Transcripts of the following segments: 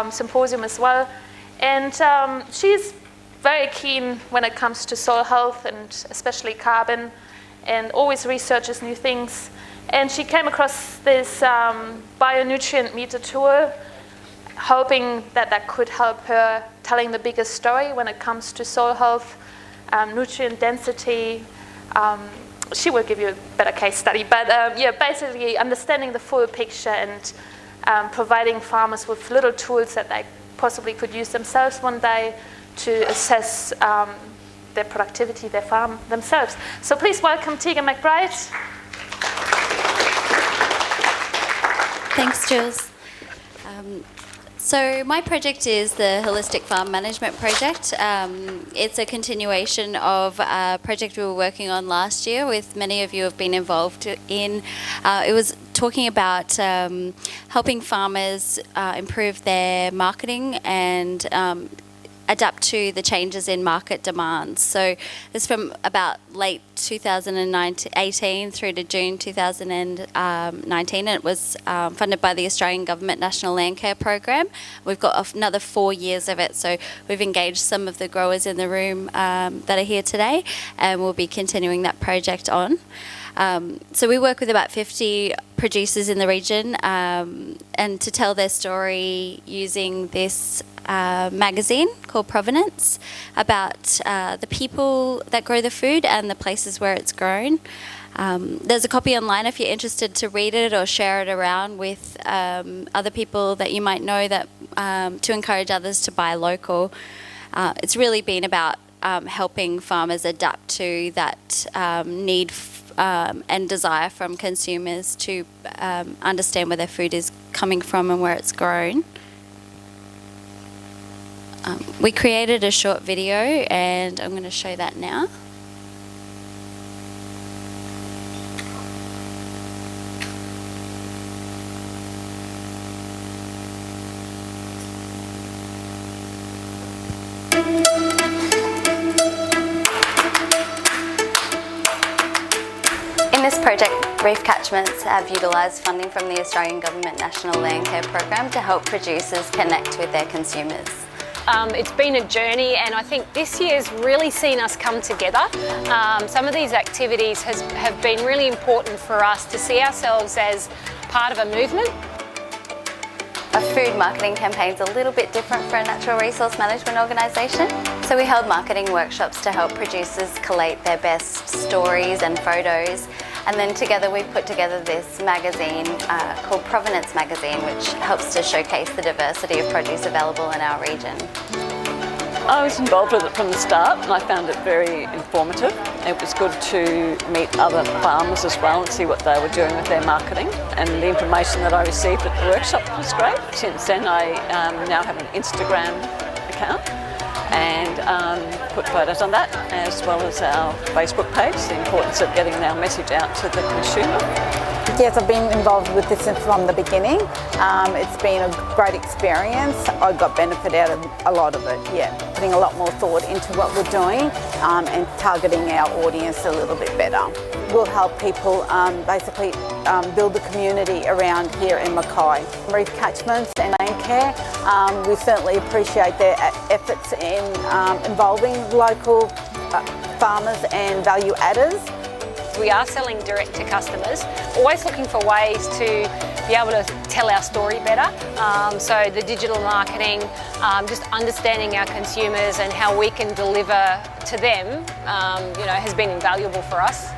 Symposium as well. And she's very keen when it comes to soil health and especially carbon, and always researches new things. And she came across this bionutrient meter tool, hoping that that could help her telling the biggest story when it comes to soil health, nutrient density. She will give you a better case study, but yeah, basically understanding the full picture and providing farmers with little tools that they possibly could use themselves one day to assess their productivity, their farm themselves. So please welcome Tegan McBride. Thanks, Jules. So my project is the Holistic Farm Management Project. It's a continuation of a project we were working on last year with many of you have been involved in. It was talking about helping farmers improve their marketing and adapt to the changes in market demands. So it's from about late 2018 through to June 2019, and it was funded by the Australian Government National Land Care Program. We've got another 4 years of it, so we've engaged some of the growers in the room that are here today, and we'll be continuing that project on. So we work with about 50 producers in the region, and to tell their story using this magazine called Provenance about the people that grow the food and the places where it's grown. There's a copy online if you're interested to read it or share it around with other people that you might know, that to encourage others to buy local. It's really been about helping farmers adapt to that need and desire from consumers to understand where their food is coming from and where it's grown. We created a short video, and I'm going to show that now. In this project, Reef Catchments have utilised funding from the Australian Government National Land Care Program to help producers connect with their consumers. It's been a journey, and I think this year's really seen us come together. Some of these activities have been really important for us to see ourselves as part of a movement. A food marketing campaign is a little bit different for a natural resource management organisation. So we held marketing workshops to help producers collate their best stories and photos. And then together we put together this magazine called Provenance Magazine, which helps to showcase the diversity of produce available in our region. I was involved with it from the start, and I found it very informative. It was good to meet other farmers as well and see what they were doing with their marketing, and the information that I received at the workshop was great. Since then I now have an Instagram account and put photos on that, as well as our Facebook page, the importance of getting our message out to the consumer. Yes, I've been involved with this from the beginning. It's been a great experience. I got benefit out of a lot of it, yeah. Putting a lot more thought into what we're doing and targeting our audience a little bit better. We'll help people basically build the community around here in Mackay. Reef Catchments and Land Care, we certainly appreciate their efforts in involving local farmers and value adders. We are selling direct to customers, always looking for ways to be able to tell our story better. So the digital marketing, just understanding our consumers and how we can deliver to them, has been invaluable for us.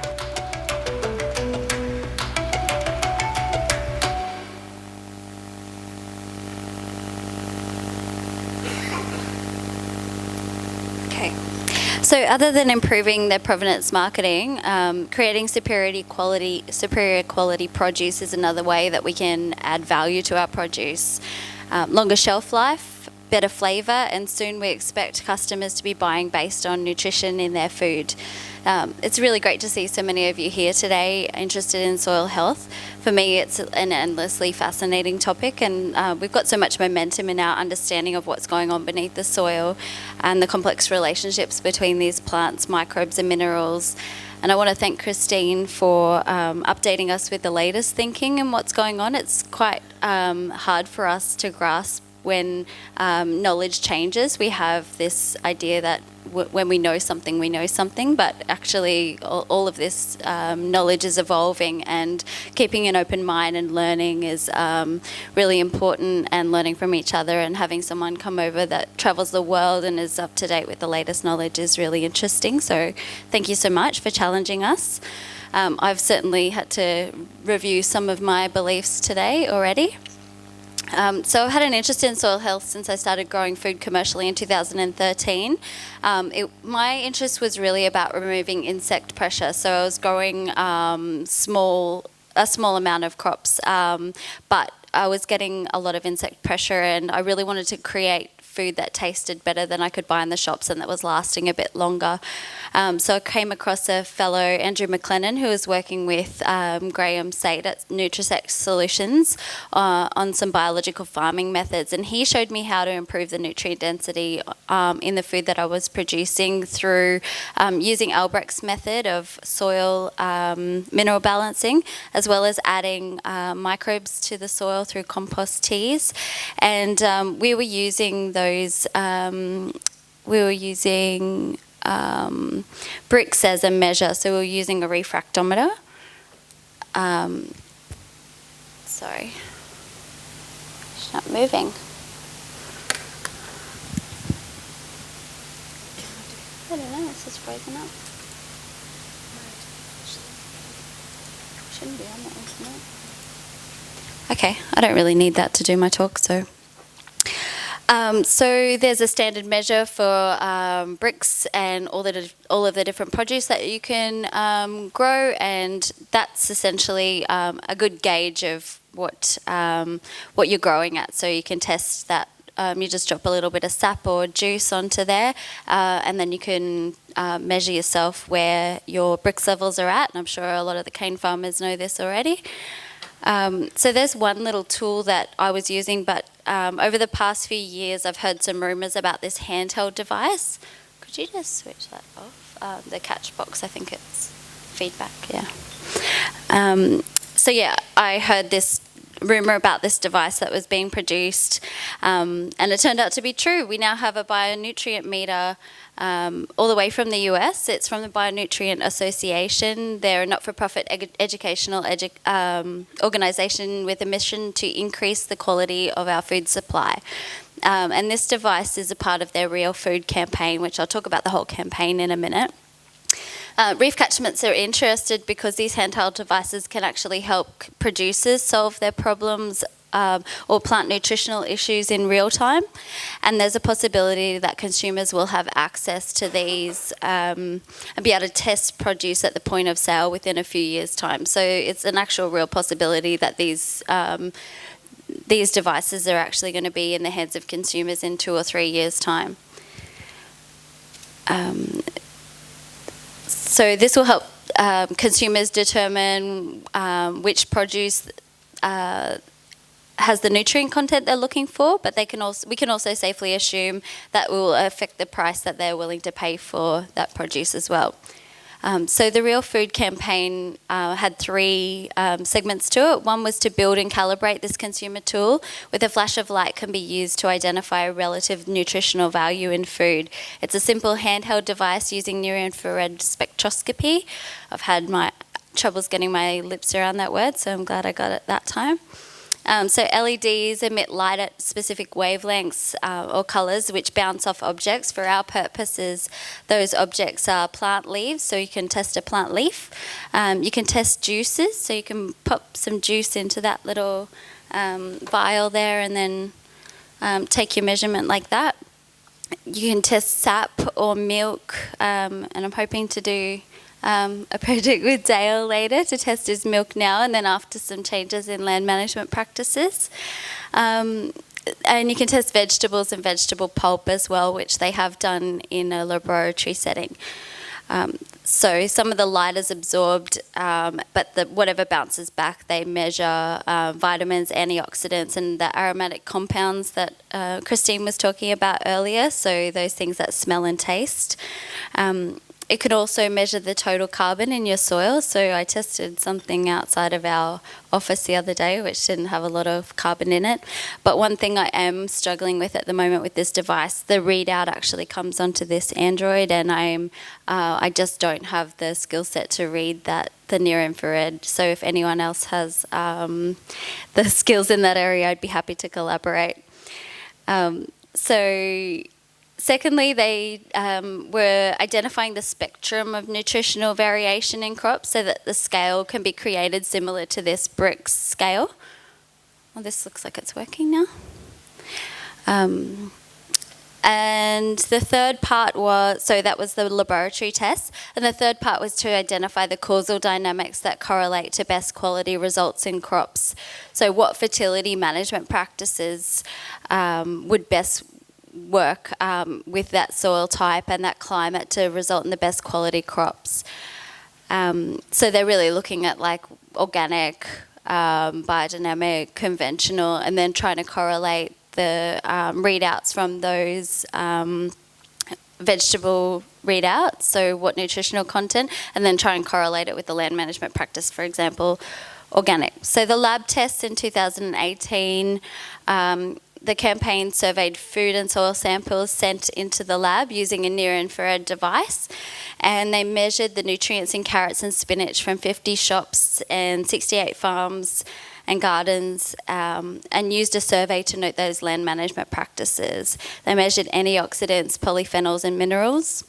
So other than improving their provenance marketing, creating superior quality produce is another way that we can add value to our produce. Longer shelf life, better flavour, and soon we expect customers to be buying based on nutrition in their food. It's really great to see so many of you here today interested in soil health. For me, it's an endlessly fascinating topic, and we've got so much momentum in our understanding of what's going on beneath the soil and the complex relationships between these plants, microbes and minerals. And I want to thank Christine for updating us with the latest thinking and what's going on. It's quite hard for us to grasp when knowledge changes, we have this idea that when we know something, but actually all of this knowledge is evolving, and keeping an open mind and learning is really important, and learning from each other, and having someone come over that travels the world and is up to date with the latest knowledge is really interesting. So thank you so much for challenging us. I've certainly had to review some of my beliefs today already. So I've had an interest in soil health since I started growing food commercially in 2013. My interest was really about removing insect pressure. So I was growing a small amount of crops, but I was getting a lot of insect pressure, and I really wanted to create food that tasted better than I could buy in the shops and that was lasting a bit longer. So I came across a fellow, Andrew McLennan, who was working with Graham Sate at Nutrisect Solutions on some biological farming methods, and he showed me how to improve the nutrient density in the food that I was producing through using Albrecht's method of soil mineral balancing, as well as adding microbes to the soil through compost teas. And we were using bricks as a measure, so we were using a refractometer. Sorry, it's not moving. I don't know, it's just frozen up. Shouldn't be on that, isn't it? Okay, I don't really need that to do my talk, so. So there's a standard measure for bricks and all of the different produce that you can grow, and that's essentially a good gauge of what you're growing at. So you can test that. You just drop a little bit of sap or juice onto there, and then you can measure yourself where your bricks levels are at. And I'm sure a lot of the cane farmers know this already. So there's one little tool that I was using, but over the past few years I've heard some rumours about this handheld device. Could you just switch that off? The catch box, I think it's feedback, yeah. So yeah, I heard this rumour about this device that was being produced, and it turned out to be true. We now have a bionutrient meter all the way from the US. It's from the Bionutrient Association. They're a not-for-profit educational organisation with a mission to increase the quality of our food supply. And this device is a part of their Real Food campaign, which I'll talk about the whole campaign in a minute. Reef Catchments are interested because these handheld devices can actually help producers solve their problems or plant nutritional issues in real time, and there's a possibility that consumers will have access to these and be able to test produce at the point of sale within a few years' time. So it's an actual real possibility that these devices are actually going to be in the hands of consumers in 2 or 3 years' time. So this will help consumers determine which produce has the nutrient content they're looking for, but we can also safely assume that will affect the price that they're willing to pay for that produce as well. So the Real Food campaign had 3 segments to it. One was to build and calibrate this consumer tool. With a flash of light can be used to identify relative nutritional value in food. It's a simple handheld device using near-infrared spectroscopy. I've had my troubles getting my lips around that word, so I'm glad I got it that time. So LEDs emit light at specific wavelengths or colours which bounce off objects. For our purposes, those objects are plant leaves, so you can test a plant leaf. You can test juices, so you can pop some juice into that little vial there and then take your measurement like that. You can test sap or milk, and I'm hoping to do a project with Dale later to test his milk now and then after some changes in land management practices. And you can test vegetables and vegetable pulp as well, which they have done in a laboratory setting. So some of the light is absorbed, but whatever bounces back, they measure vitamins, antioxidants, and the aromatic compounds that Christine was talking about earlier, so those things that smell and taste. It can also measure the total carbon in your soil. So I tested something outside of our office the other day, which didn't have a lot of carbon in it. But one thing I am struggling with at the moment with this device, the readout actually comes onto this Android, and I just don't have the skill set to read the near infrared. So if anyone else has the skills in that area, I'd be happy to collaborate. Secondly, they were identifying the spectrum of nutritional variation in crops so that the scale can be created similar to this Brix scale. Well, this looks like it's working now. And the third part was, so that was the laboratory test, and the third part was to identify the causal dynamics that correlate to best quality results in crops. So what fertility management practices would best work with that soil type and that climate to result in the best quality crops. So they're really looking at like organic, biodynamic, conventional, and then trying to correlate the readouts from those vegetable readouts, so what nutritional content, and then try and correlate it with the land management practice, for example, organic. So the lab tests in 2018, the campaign surveyed food and soil samples sent into the lab using a near-infrared device, and they measured the nutrients in carrots and spinach from 50 shops and 68 farms and gardens, and used a survey to note those land management practices. They measured antioxidants, polyphenols and minerals.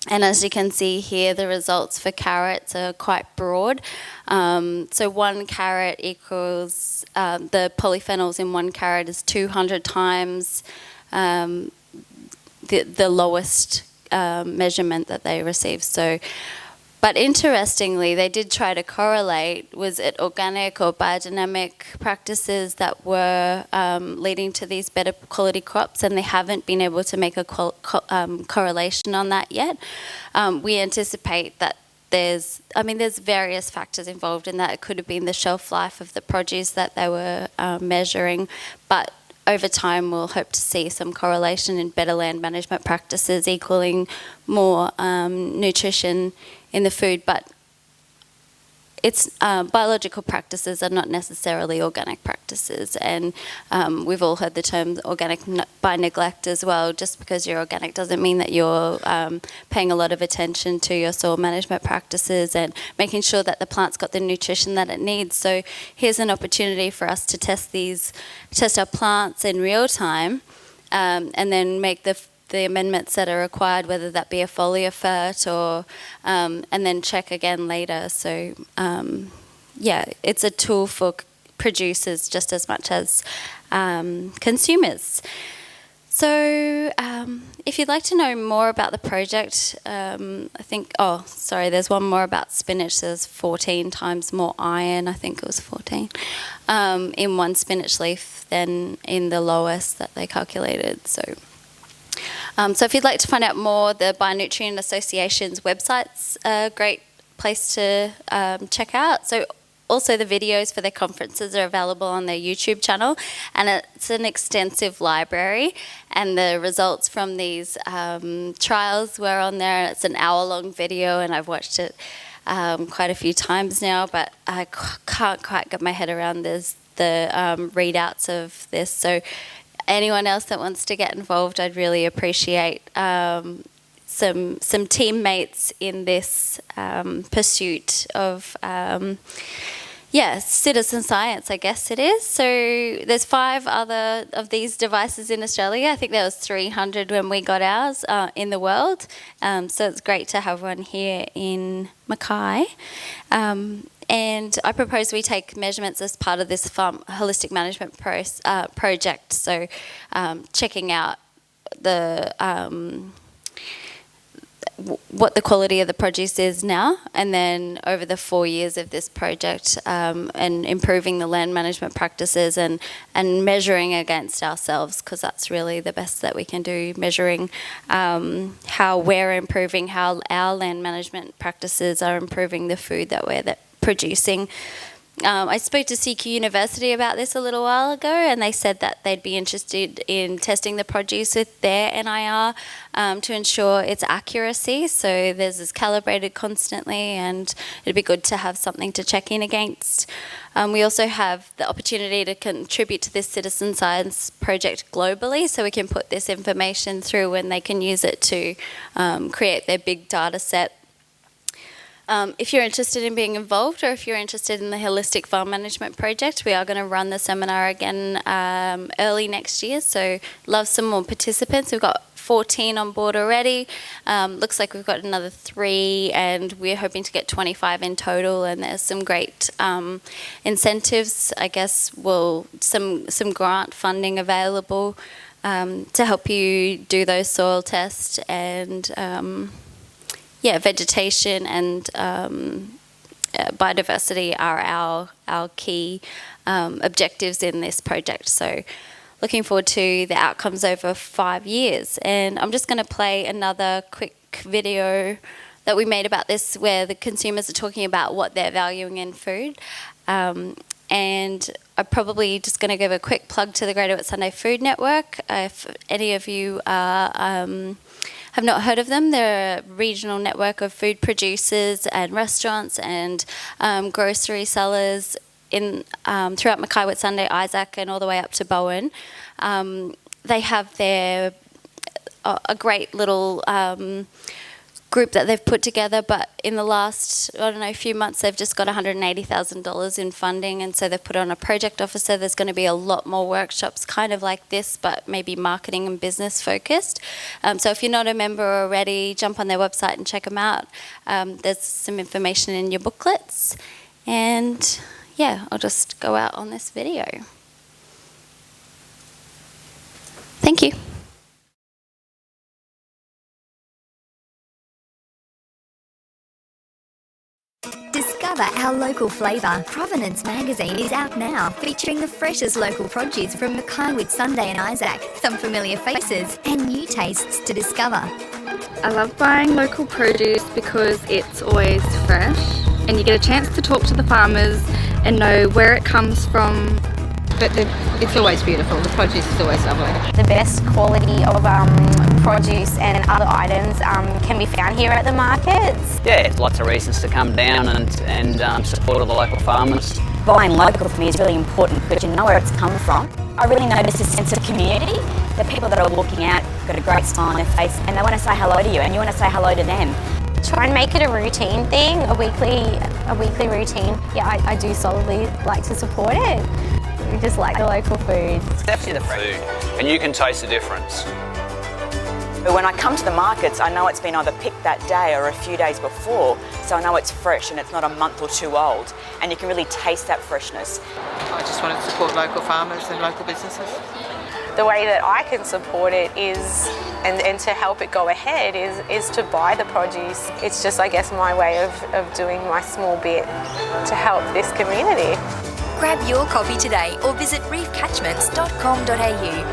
And as you can see here, the results for carrots are quite broad. So 1 carrot equals, the polyphenols in 1 carrot is 200 times the lowest measurement that they received. But interestingly, they did try to correlate, was it organic or biodynamic practices that were leading to these better quality crops, and they haven't been able to make a correlation on that yet. We anticipate that there's various factors involved in that. It could have been the shelf life of the produce that they were measuring, but over time we'll hope to see some correlation in better land management practices equaling more nutrition in the food, but it's biological practices are not necessarily organic practices, and we've all heard the term organic by neglect as well. Just because you're organic doesn't mean that you're paying a lot of attention to your soil management practices and making sure that the plant's got the nutrition that it needs. So here's an opportunity for us to test our plants in real time, and then make the amendments that are required, whether that be a foliar fert or, and then check again later. So, it's a tool for producers just as much as consumers. So, if you'd like to know more about the project, there's one more about spinach. There's 14 times more iron, I think it was 14, in 1 spinach leaf than in the lowest that they calculated. So if you'd like to find out more, the Bionutrient Association's website's a great place to check out. So also the videos for their conferences are available on their YouTube channel, and it's an extensive library, and the results from these trials were on there. It's an hour-long video, and I've watched it quite a few times now, but I can't quite get my head around the readouts of this. So anyone else that wants to get involved, I'd really appreciate some teammates in this pursuit of citizen science, I guess it is. So there's 5 other of these devices in Australia. I think there was 300 when we got ours in the world. So it's great to have one here in Mackay. And I propose we take measurements as part of this farm holistic management project. So checking out what the quality of the produce is now, and then over the 4 years of this project, and improving the land management practices and measuring against ourselves, because that's really the best that we can do, measuring how we're improving, how our land management practices are improving the food that we're producing. I spoke to CQ University about this a little while ago, and they said that they'd be interested in testing the produce with their NIR to ensure its accuracy. So there's this calibrated constantly, and it'd be good to have something to check in against. We also have the opportunity to contribute to this citizen science project globally, so we can put this information through and they can use it to create their big data set. If you're interested in being involved, or if you're interested in the Holistic Farm Management Project, we are going to run the seminar again early next year, so love some more participants. We've got 14 on board already. Looks like we've got another 3, and we're hoping to get 25 in total, and there's some great incentives, I guess, some grant funding available to help you do those soil tests, and vegetation and biodiversity are our key objectives in this project. So looking forward to the outcomes over 5 years. And I'm just going to play another quick video that we made about this, where the consumers are talking about what they're valuing in food. And I'm probably just going to give a quick plug to the Greater Whitsunday Food Network. If any of you have not heard of them, they're a regional network of food producers and restaurants and grocery sellers in throughout Mackay, Whitsunday, Isaac, and all the way up to Bowen. They have a great little group that they've put together, but in the last, few months, they've just got $180,000 in funding, and so they've put on a project officer. There's going to be a lot more workshops kind of like this, but maybe marketing and business focused. So if you're not a member already, jump on their website and check them out. There's some information in your booklets, and I'll just go out on this video. Thank you. Discover our local flavour. Provenance magazine is out now, featuring the freshest local produce from Mackay, Whitsunday and Isaac. Some familiar faces and new tastes to discover. I love buying local produce because it's always fresh and you get a chance to talk to the farmers and know where it comes from. But it's always beautiful, the produce is always lovely. The best quality of produce and other items can be found here at the markets. Yeah, lots of reasons to come down and support all the local farmers. Buying local for me is really important because you know where it's come from. I really notice a sense of community. The people that are walking out got a great smile on their face and they want to say hello to you and you want to say hello to them. Try and make it a routine thing, a weekly routine. Yeah, I do solidly like to support it. We just like the local food. It's definitely the food, and you can taste the difference. But when I come to the markets, I know it's been either picked that day or a few days before, so I know it's fresh and it's not a month or two old, and you can really taste that freshness. I just want to support local farmers and local businesses. The way that I can support it is, and to help it go ahead, is to buy the produce. It's just, I guess, my way of doing my small bit to help this community. Grab your copy today or visit reefcatchments.com.au.